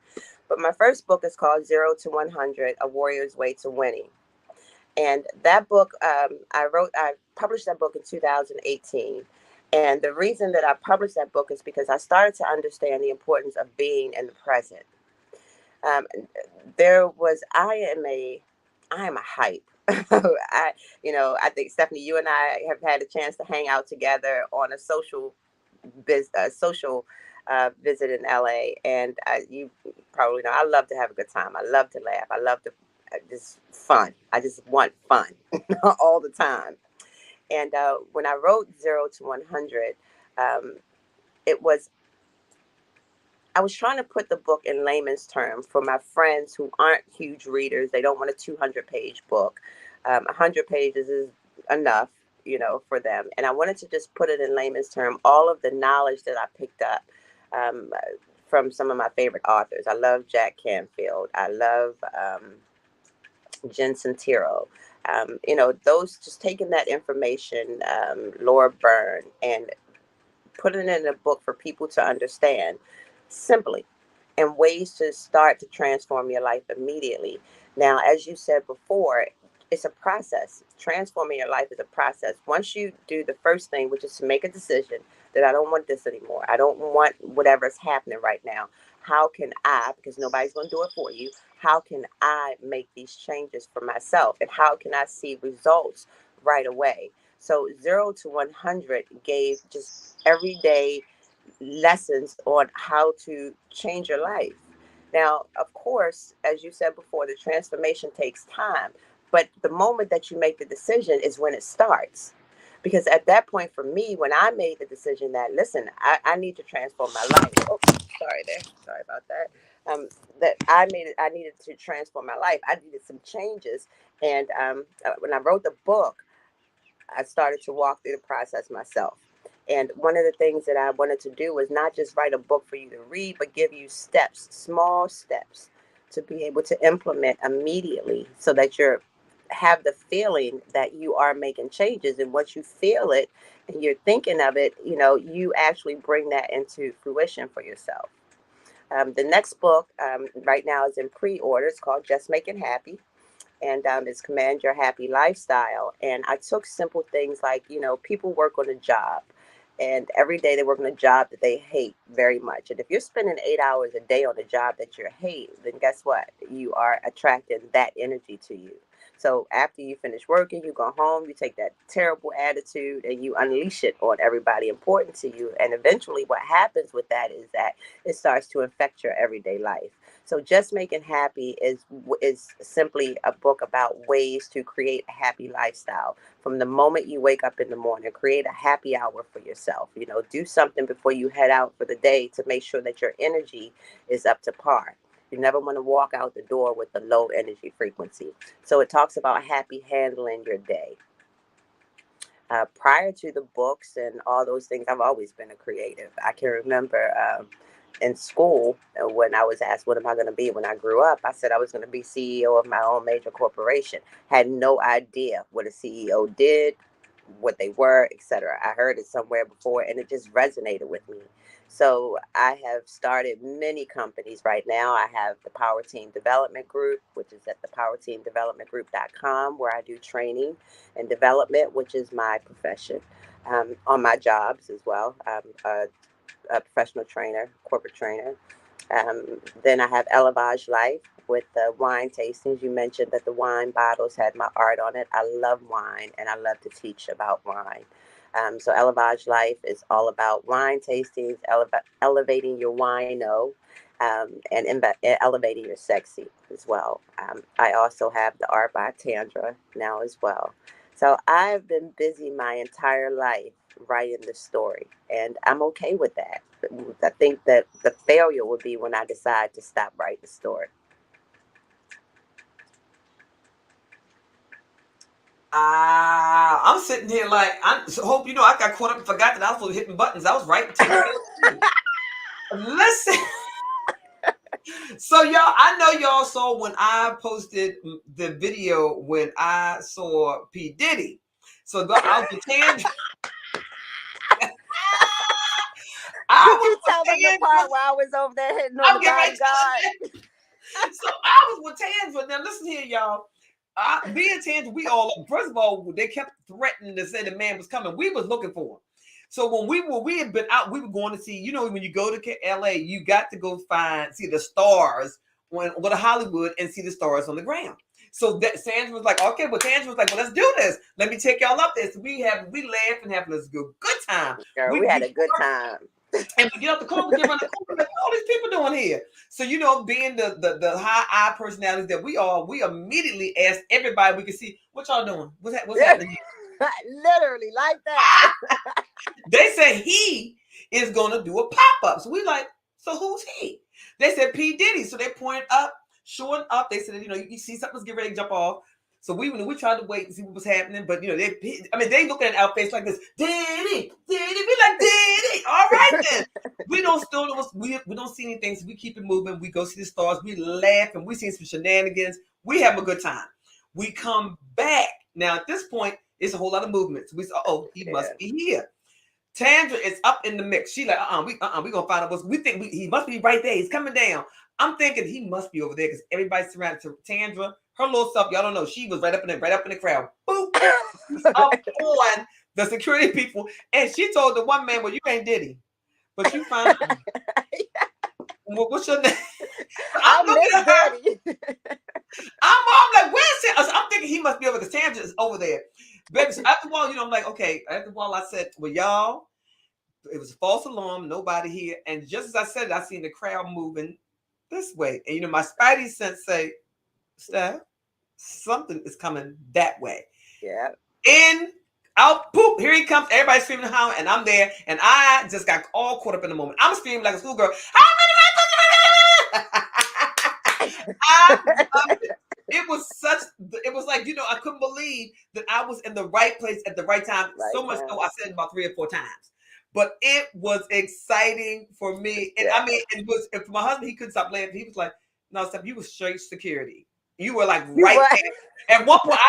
But my first book is called Zero to 100, A Warrior's Way to Winning. And that book, I published that book in 2018. And the reason that I published that book is because I started to understand the importance of being in the present. Um, I am a hype. I think Stephanie, you and I have had a chance to hang out together on a social visit in LA, and you probably know I love to have a good time. I love to laugh. I love to just fun. I just want fun all the time. And when I wrote 0 to 100, um, it was I was trying to put the book in layman's terms for my friends who aren't huge readers. They don't want a 200-page book. 100 pages is enough, for them. And I wanted to just put it in layman's terms, all of the knowledge that I picked up um, from some of my favorite authors. I love Jack Canfield. I love Jen Santiro. Those just taking that information, Laura Byrne, and putting it in a book for people to understand simply, and ways to start to transform your life immediately. Now, as you said before, it's a process. Transforming your life is a process. Once you do the first thing, which is to make a decision that I don't want this anymore, I don't want whatever's happening right now. How can I, because nobody's going to do it for you, how can I make these changes for myself? And how can I see results right away? So 0 to 100 gave just everyday lessons on how to change your life. Now, of course, as you said before, the transformation takes time, but the moment that you make the decision is when it starts. Because at that point, for me, when I made the decision that, listen, I need to transform my life. Oh, sorry there. Sorry about that. That I needed to transform my life. I needed some changes. And when I wrote the book, I started to walk through the process myself. And one of the things that I wanted to do was not just write a book for you to read, but give you steps, small steps to be able to implement immediately so that you have the feeling that you are making changes. And once you feel it and you're thinking of it, you actually bring that into fruition for yourself. The next book right now is in pre-order. It's called Just Making Happy, and it's Command Your Happy Lifestyle. And I took simple things like, people work on a job, and every day they work on a job that they hate very much. And if you're spending 8 hours a day on a job that you hate, then guess what? You are attracting that energy to you. So after you finish working, you go home, you take that terrible attitude and you unleash it on everybody important to you. And eventually what happens with that is that it starts to affect your everyday life. So Just Making Happy is simply a book about ways to create a happy lifestyle. From the moment you wake up in the morning, create a happy hour for yourself. Do something before you head out for the day to make sure that your energy is up to par. You never want to walk out the door with a low energy frequency. So it talks about happy handling your day. Prior to the books and all those things, I've always been a creative. I can remember in school when I was asked, what am I going to be when I grew up? I said I was going to be CEO of my own major corporation. Had no idea what a CEO did, what they were, etc. I heard it somewhere before and it just resonated with me. So I have started many companies right now. I have the Power Team Development Group, which is at thepowerteamdevelopmentgroup.com, where I do training and development, which is my profession, on my jobs as well. I'm a professional trainer, corporate trainer. Then I have Elevage Life with the wine tastings. You mentioned that the wine bottles had my art on it. I love wine and I love to teach about wine. So Elevage Life is all about wine tastings, elevating your wino, and elevating your sexy as well. I also have the Art by Tandra now as well. So I've been busy my entire life writing the story, and I'm okay with that. I think that the failure would be when I decide to stop writing the story. I'm sitting here like hope I got caught up and forgot that I was supposed to hit buttons. I was writing too. Listen. So y'all, I know y'all saw when I posted the video when I saw P. Diddy. So I was with Tandra. I Did was you with tell them the Tandra. part where I was over there hitting on I'm the getting wrong right to guy? it. So I was with Tandra. Now listen here, y'all. Being Tandra, we all first of all they kept threatening to say the man was coming. We was looking for him. So when we had been out, we were going to see. When you go to LA, you got to go see the stars go to Hollywood and see the stars on the ground. So that Sandra was like, okay, well, Tandra was like, well, let's do this. Let me take y'all up there. So we laugh and having this good time. Girl, we had a good time. And we get up the car, we get around the corner, like, what all these people doing here? So, being the high eye personalities that we are, we immediately asked everybody we could see, what y'all doing? What's happening here? Literally like that. They said he is going to do a pop-up. So we like, so who's he? They said P. Diddy. So they pointed up, showing up. They said, you see something's getting ready to jump off. So we tried to wait and see what was happening, but they looking at our face like this, Diddy, we like Diddy. All right then. We don't see anything, so we keep it moving. We go see the stars, we laugh, and we see some shenanigans. We have a good time. We come back. Now at this point, it's a whole lot of movements. We say, he must be here. Tandra is up in the mix. She like, we gonna find out we think he must be right there. He's coming down. I'm thinking he must be over there because everybody's surrounded to Tandra. Her little self, y'all don't know. She was right up in the crowd. Boop. Up on the security people. And she told the one man, well, you ain't Diddy. But you find out. What's your name? I'm looking at her. I'm like, where's he? I'm thinking he must be over because Tandra is over there. Baby, so after a while, I'm like, okay. After a while, I said, well, y'all, it was a false alarm. Nobody here. And just as I said it, I seen the crowd moving this way. And, my spidey sense say, Steph, something is coming that way. Yeah. In, out, poop, here he comes. Everybody's screaming and hollering, and I'm there. And I just got all caught up in the moment. I'm screaming like a schoolgirl. I loved it. It was like, I couldn't believe that I was in the right place at the right time. Right, so much so I said it about 3 or 4 times. But it was exciting for me. And it was, if my husband, he couldn't stop laughing. He was like, no, Steph, you was straight security. You were like right there. At one point,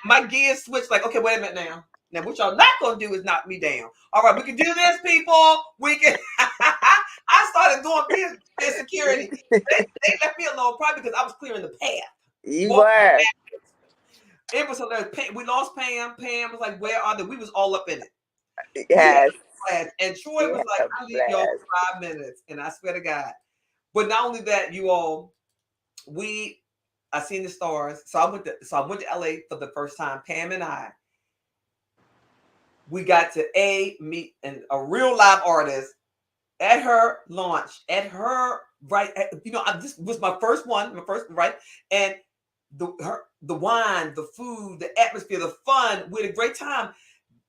my gears switched like, okay, wait a minute now. Now, what y'all not going to do is knock me down. All right, we can do this, people. We can. I started doing their security. They left me alone probably because I was clearing the path. You were. It was hilarious. We lost Pam. Pam was like, where are they? We was all up in it. Yes. And Troy was like, I'll leave y'all for 5 minutes. And I swear to God. But not only that, you all, I seen the stars. So I went to LA for the first time. Pam and I, we got to meet a real live artist at her launch, at her this was my first one, right? And the wine, the food, the atmosphere, the fun, we had a great time.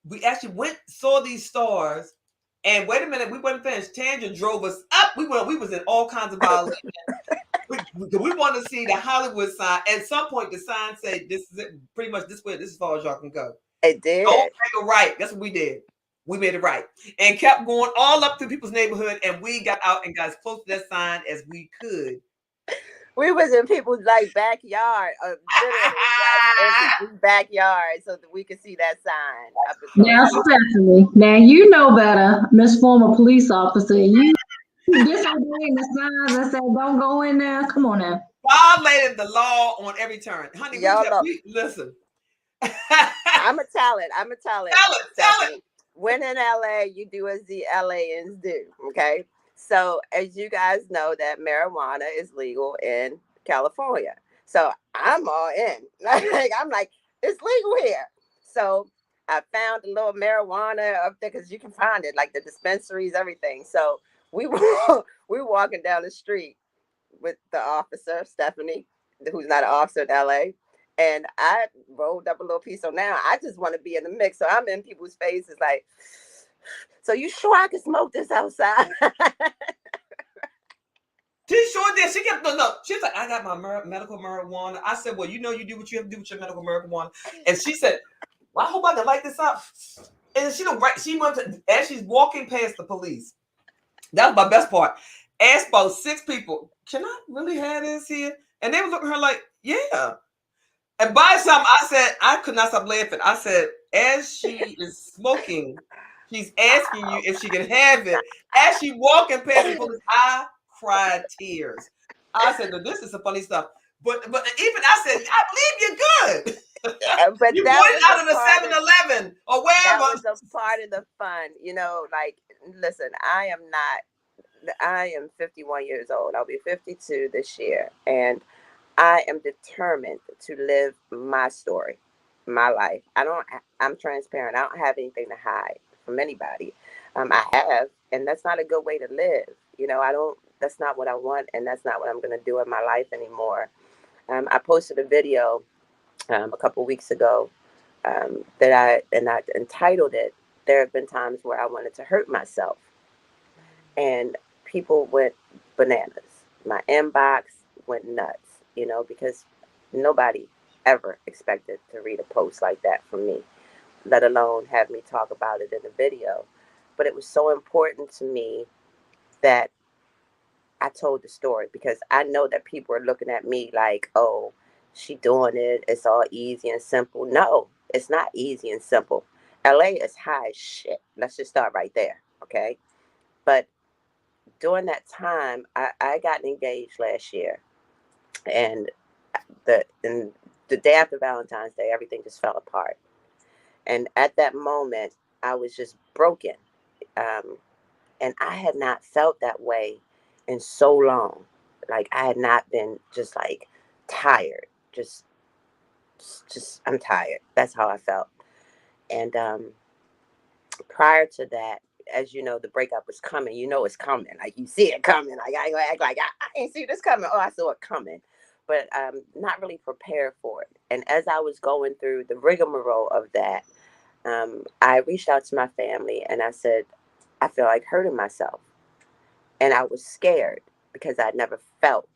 We actually saw these stars, and wait a minute, we weren't finished. Tandra drove us up. We was in all kinds of violations. we wanted to see the Hollywood sign. At some point, the sign said, "This is it. Pretty much this way. This is as far as y'all can go." It did. Don't make a right. That's what we did. We made it right and kept going all up to people's neighborhood, and we got out and got as close to that sign as we could. We was in people's backyard, literally in people's backyard, so that we could see that sign. Now, Stephanie, now you know better, Miss Former Police Officer. You disobeying the signs and say don't go in there. Come on now. Violated the law on every turn, honey. Listen. I'm a talent. Tell it. When in LA, you do as the LAans do. Okay. So as you guys know, that marijuana is legal in California. So I'm all in. I'm like, it's legal here. So I found a little marijuana up there because you can find it, like the dispensaries, everything. So we were walking down the street with the officer, Stephanie, who's not an officer in LA. And I rolled up a little piece. So now I just want to be in the mix. So I'm in people's faces like, so you sure I can smoke this outside? She sure did. She kept, no. She's like, I got my medical marijuana. I said, well, you do what you have to do with your medical marijuana. And she said, well, I hope I can light this up. And she went to, as she's walking past the police. That was my best part. Asked about 6 people, can I really have this here? And they were looking at her like, yeah. And by the time I said, I could not stop laughing. I said, as she is smoking, she's asking you if she can have it. As she walking past the police, I cried tears. I said, no, this is some funny stuff. But even I said, I believe you're good. But you bought it out of the 7-Eleven or wherever. That was a part of the fun. Listen, I am not I am 51 years old. I'll be 52 this year. And I am determined to live my story, my life. I'm transparent. I don't have anything to hide from anybody. I have, and that's not a good way to live. That's not what I want, and that's not what I'm going to do in my life anymore. I posted a video a couple weeks ago that I entitled it, "There have been times where I wanted to hurt myself." And people went bananas. My inbox went nuts, because nobody ever expected to read a post like that from me, let alone have me talk about it in a video. But it was so important to me that I told the story, because I know that people are looking at me like, oh, she doing it. It's all easy and simple. No, it's not easy and simple. LA is high as shit. Let's just start right there. Okay. But during that time, I got engaged last year, and the day after Valentine's Day, everything just fell apart. And at that moment, I was just broken, and I had not felt that way in so long. Like, I had not been just like tired, just I'm tired. That's how I felt. And prior to that, as you know, the breakup was coming. You know it's coming. Like, you see it coming. Like, I act like I ain't see this coming. Oh, I saw it coming. But not really prepared for it. And as I was going through the rigmarole of that, I reached out to my family and I said, I feel like hurting myself. And I was scared because I'd never felt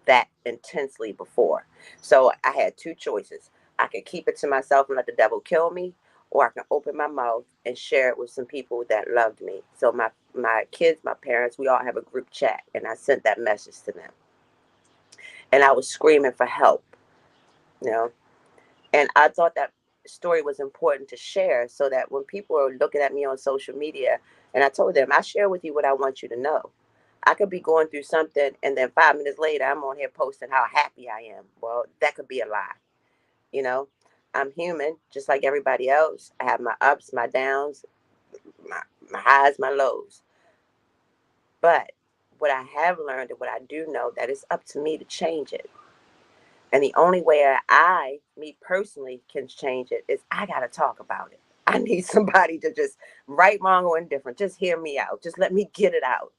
that intensely before. So I had two choices. I could keep it to myself and let the devil kill me, or I can open my mouth and share it with some people that loved me. So my kids, my parents, we all have a group chat, and I sent that message to them. And I was screaming for help, you know. And I thought that story was important to share, so that when people are looking at me on social media, and I told them, I share with you what I want you to know. I could be going through something, and then 5 minutes later, I'm on here posting how happy I am. Well, that could be a lie. You know, I'm human, just like everybody else. I have my ups, my downs, my highs, my lows. But what I have learned, and what I do know, that it's up to me to change it. And the only way me personally, can change it is I got to talk about it. I need somebody to just, right, wrong, or indifferent, just hear me out. Just let me get it out.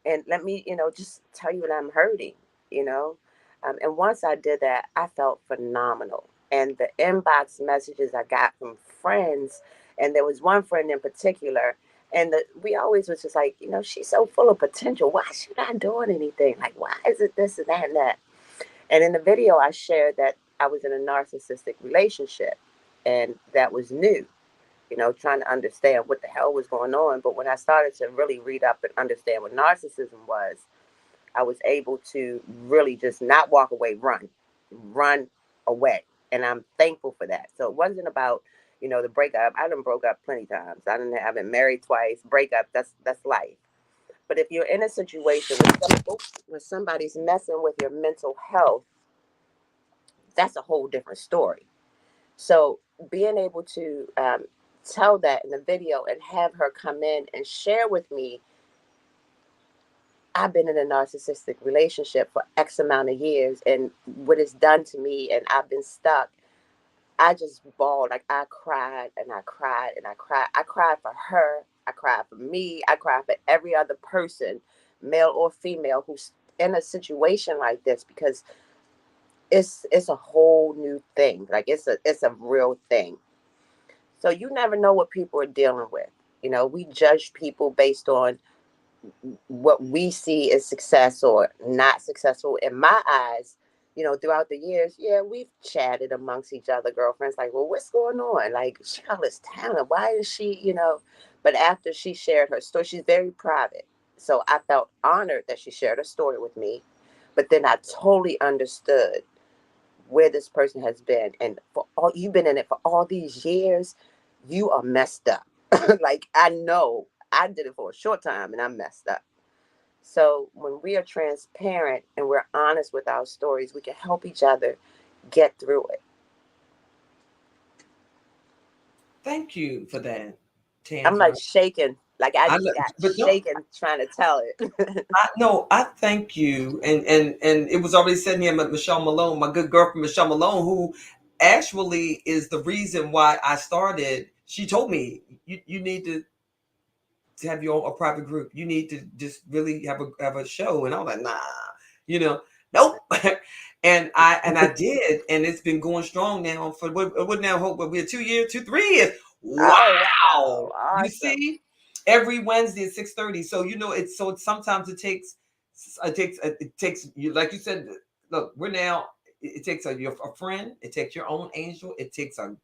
And let me, just tell you that I'm hurting, you know. And once I did that, I felt phenomenal. And the inbox messages I got from friends, and there was one friend in particular, and we always was just like, she's so full of potential. Why is she not doing anything? Like, why is it this and that and that? And in the video, I shared that I was in a narcissistic relationship, and that was new, trying to understand what the hell was going on. But when I started to really read up and understand what narcissism was, I was able to really just not walk away, run away. And I'm thankful for that. So it wasn't about, the breakup. I done broke up plenty times. I've been married twice. Breakup, that's life. But if you're in a situation where somebody's messing with your mental health, that's a whole different story. So being able to tell that in the video and have her come in and share with me, I've been in a narcissistic relationship for X amount of years, and what it's done to me, and I've been stuck. I just bawled. Like, I cried and I cried and I cried. I cried for her. I cried for me. I cried for every other person, male or female, who's in a situation like this, because it's a whole new thing. Like, it's a real thing. So you never know what people are dealing with. We judge people based on what we see as success or not successful. In my eyes, throughout the years, yeah, we've chatted amongst each other, girlfriends, like, well, what's going on? Like, she got all this talent. Why is she? But after she shared her story, she's very private. So I felt honored that she shared her story with me. But then I totally understood where this person has been. And for all, you've been in it for all these years, you are messed up. Like, I know I did it for a short time and I'm messed up. So when we are transparent and we're honest with our stories, we can help each other get through it. Thank you for that, I'm like Tandra. shaking, Like I I just lo- got but no, shaken trying to tell it. no, I thank you, and it was already said here, Michelle Malone, my good girlfriend Michelle Malone, who actually is the reason why I started. She told me you need to have your own a private group. You need to just really have a show. And I was like, nah, you know, nope. and I did, and it's been going strong now for what now hope we're 2 years, 3 years. Oh wow, Wow. You awesome. see? Every Wednesday at 6:30. So sometimes it takes you, like you said, look, we're now it takes a friend, it takes your own angel, it takes a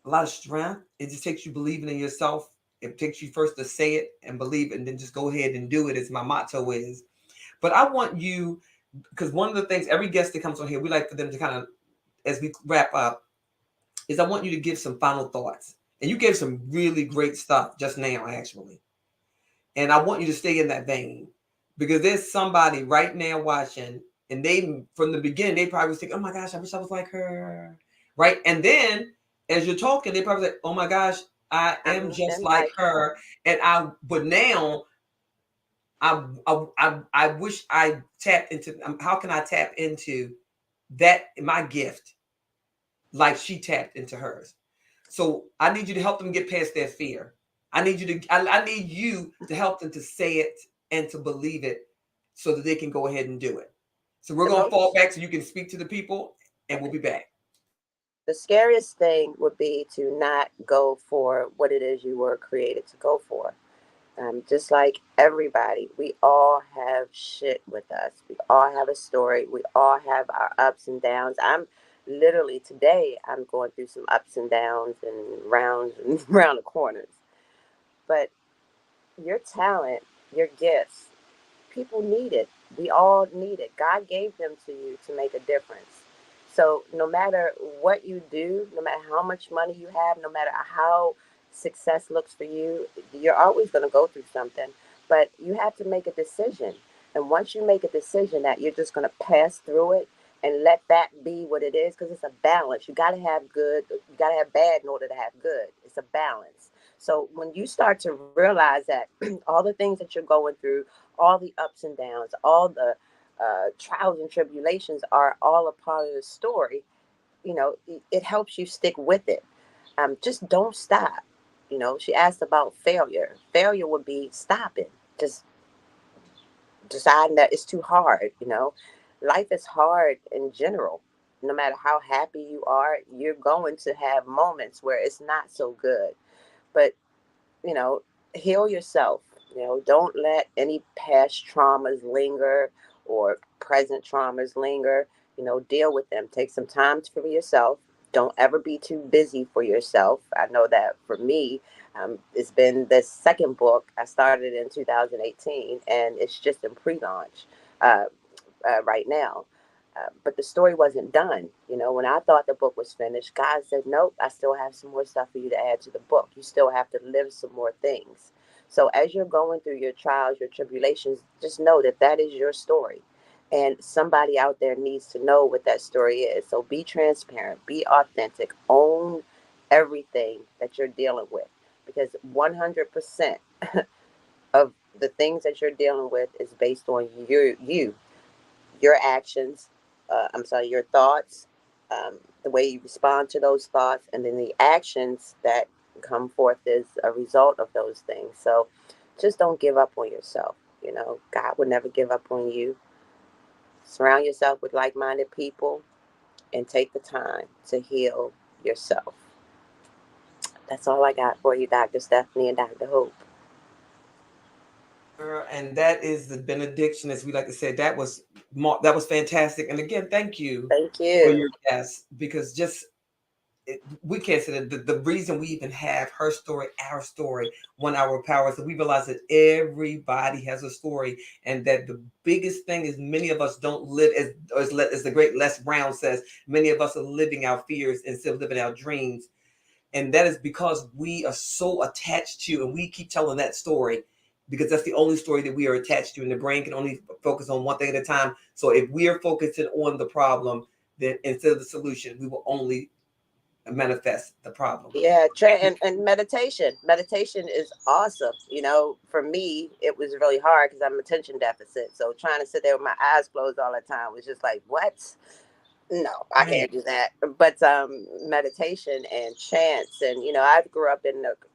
lot of strength. It just takes you believing in yourself. It takes you first to say it and believe it, and then just go ahead and do it, as my motto is. But I want you, because one of the things every guest that comes on here, we like for them to kind of, as we wrap up, is I want you to give some final thoughts. And you gave some really great stuff just now, actually. And I want you to stay in that vein, because there's somebody right now watching, and they, from the beginning, they probably was thinking, oh my gosh, I wish I was like her. Right. And then as you're talking, they probably say, oh my gosh, I am I'm just nothing like like her. her. But now I wish I tapped into, how can I tap into that, my gift, like she tapped into hers? So I need you to help them get past their fear. I need you to help them to say it and to believe it, so that they can go ahead and do it. So we're The going to fall most back so you can speak to the people, and we'll okay. be back. The scariest thing would be to not go for what it is you were created to go for. Just like everybody, we all have shit with us. We all have a story. We all have our ups and downs. I'm literally today, I'm going through some ups and downs and rounds and round the corners. But your talent, your gifts, people need it. We all need it. God gave them to you to make a difference. So no matter what you do, no matter how much money you have, no matter how success looks for you, you're always going to go through something. But you have to make a decision. And once you make a decision that you're just going to pass through it and let that be what it is, because it's a balance. You got to have good, you got to have bad in order to have good. It's a balance. So when you start to realize that all the things that you're going through, all the ups and downs, all the trials and tribulations are all a part of the story. It helps you stick with it. Just don't stop. She asked about failure. Failure would be stopping, just deciding that it's too hard. Life is hard in general. No matter how happy you are, you're going to have moments where it's not so good. But you know, heal yourself. Don't let any past traumas linger or present traumas linger. Deal with them. Take some time for yourself. Don't ever be too busy for yourself. I know that for me, it's been the second book. I started in 2018, and it's just in pre-launch. Uh, right now. But the story wasn't done. When I thought the book was finished, God said, nope, I still have some more stuff for you to add to the book. You still have to live some more things. So as you're going through your trials, your tribulations, just know that that is your story. And somebody out there needs to know what that story is. So be transparent, be authentic, own everything that you're dealing with. Because 100% of the things that you're dealing with is based on your actions, I'm sorry, your thoughts, the way you respond to those thoughts, and then the actions that come forth is a result of those things. So just don't give up on yourself. God would never give up on you. Surround yourself with like minded people and take the time to heal yourself. That's all I got for you, Dr. Stephanie and Dr. Hope. And that is the benediction, as we like to say. That was fantastic. And again, thank you Thank for you. your guest, because just we can't say that the reason we even have her story, our story, 1 hour power, is that we realize that everybody has a story, and that the biggest thing is many of us don't live as the great Les Brown says. Many of us are living our fears instead of living our dreams, and that is because we are so attached to, and we keep telling that story because that's the only story that we are attached to, and the brain can only focus on one thing at a time. So if we are focusing on the problem, then instead of the solution, we will only manifest the problem. Yeah, and meditation is awesome. For me, it was really hard because I'm attention deficit. So trying to sit there with my eyes closed all the time was just like, what? No, I Right. can't do that. But meditation and chants, and I grew up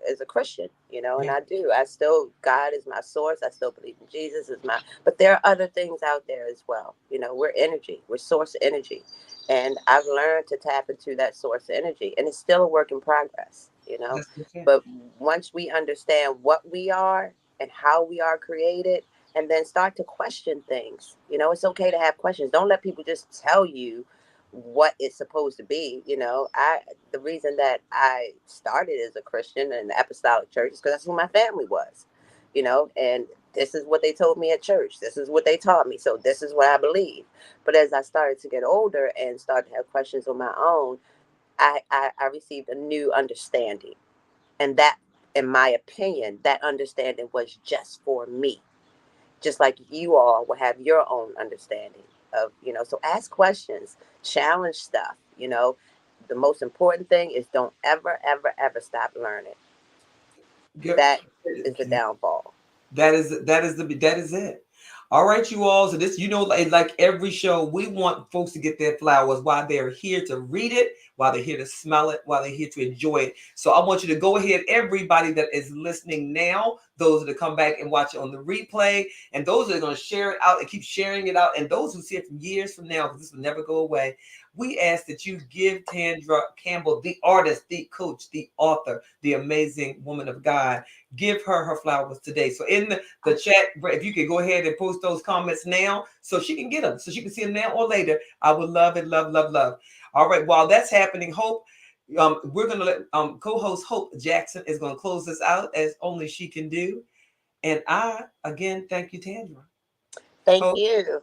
as a Christian, and Yeah. I still, God is my source. I still believe in Jesus is my. But there are other things out there as well. We're energy. We're source energy, and I've learned to tap into that source energy, and it's still a work in progress. That's okay. But once we understand what we are and how we are created, and then start to question things, it's okay to have questions. Don't let people just tell you what it's supposed to be. The reason that I started as a Christian in the apostolic church is because that's who my family was, and this is what they told me at church. This is what they taught me. So this is what I believe. But as I started to get older and start to have questions on my own, I received a new understanding. And that, in my opinion, that understanding was just for me, just like you all will have your own understanding of, so ask questions, challenge stuff. The most important thing is don't ever, ever, ever stop learning. Good. That is the downfall. That is it. All right, you all. So this, like every show, we want folks to get their flowers while they're here to read it, while they're here to smell it, while they're here to enjoy it. So I want you to go ahead, everybody that is listening now, those that come back and watch it on the replay, and those that are going to share it out and keep sharing it out, and those who see it from years from now, because this will never go away. We ask that you give Tandra Campbell, the artist, the coach, the author, the amazing woman of God, give her flowers today. So in the chat, if you could go ahead and post those comments now so she can get them, so she can see them now or later. I would love it, love, love, love. All right, while that's happening, Hope, we're going to let co-host Hope Jackson is going to close this out as only she can do. And I, again, thank you, Tandra. Thank Hope. you.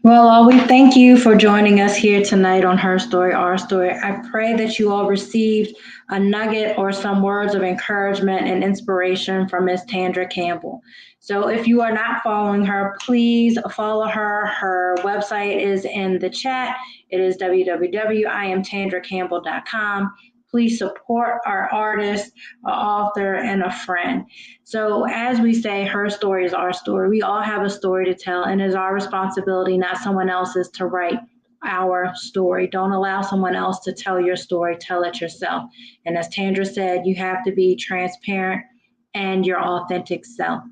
Well, we thank you for joining us here tonight on Her Story, Our Story. I pray that you all received a nugget or some words of encouragement and inspiration from Miss Tandra Campbell. So if you are not following her, please follow her. Her website is in the chat. It is www.iamtandracampbell.com. Please support our artist, our author, and a friend. So as we say, her story is our story. We all have a story to tell, and it's our responsibility, not someone else's, to write our story. Don't allow someone else to tell your story. Tell it yourself. And as Tandra said, you have to be transparent and your authentic self.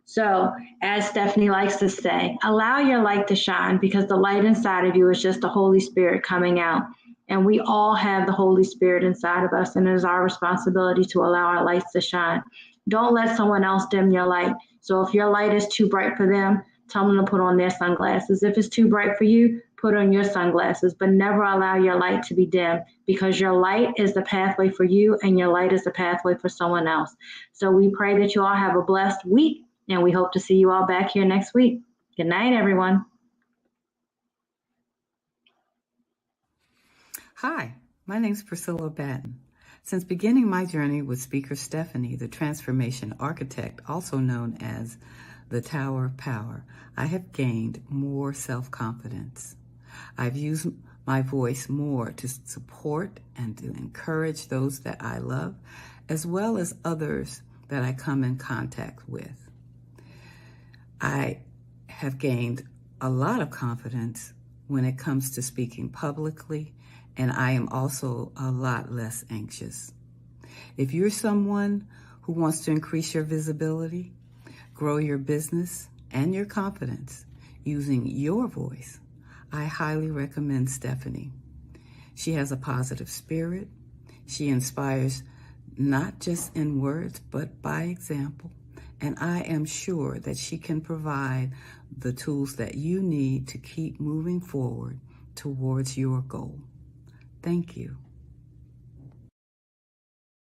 So as Stephanie likes to say, allow your light to shine, because the light inside of you is just the Holy Spirit coming out. And we all have the Holy Spirit inside of us, and it is our responsibility to allow our lights to shine. Don't let someone else dim your light. So if your light is too bright for them, tell them to put on their sunglasses. If it's too bright for you, put on your sunglasses, but never allow your light to be dim, because your light is the pathway for you and your light is the pathway for someone else. So we pray that you all have a blessed week, and we hope to see you all back here next week. Good night, everyone. Hi, my name is Priscilla Batten. Since beginning my journey with Speaker Stephanie, the Transformation Architect, also known as the Tower of Power, I have gained more self-confidence. I've used my voice more to support and to encourage those that I love, as well as others that I come in contact with. I have gained a lot of confidence when it comes to speaking publicly, and I am also a lot less anxious. If you're someone who wants to increase your visibility, grow your business and your confidence using your voice, I highly recommend Stephanie. She has a positive spirit. She inspires not just in words, but by example. And I am sure that she can provide the tools that you need to keep moving forward towards your goal. Thank you.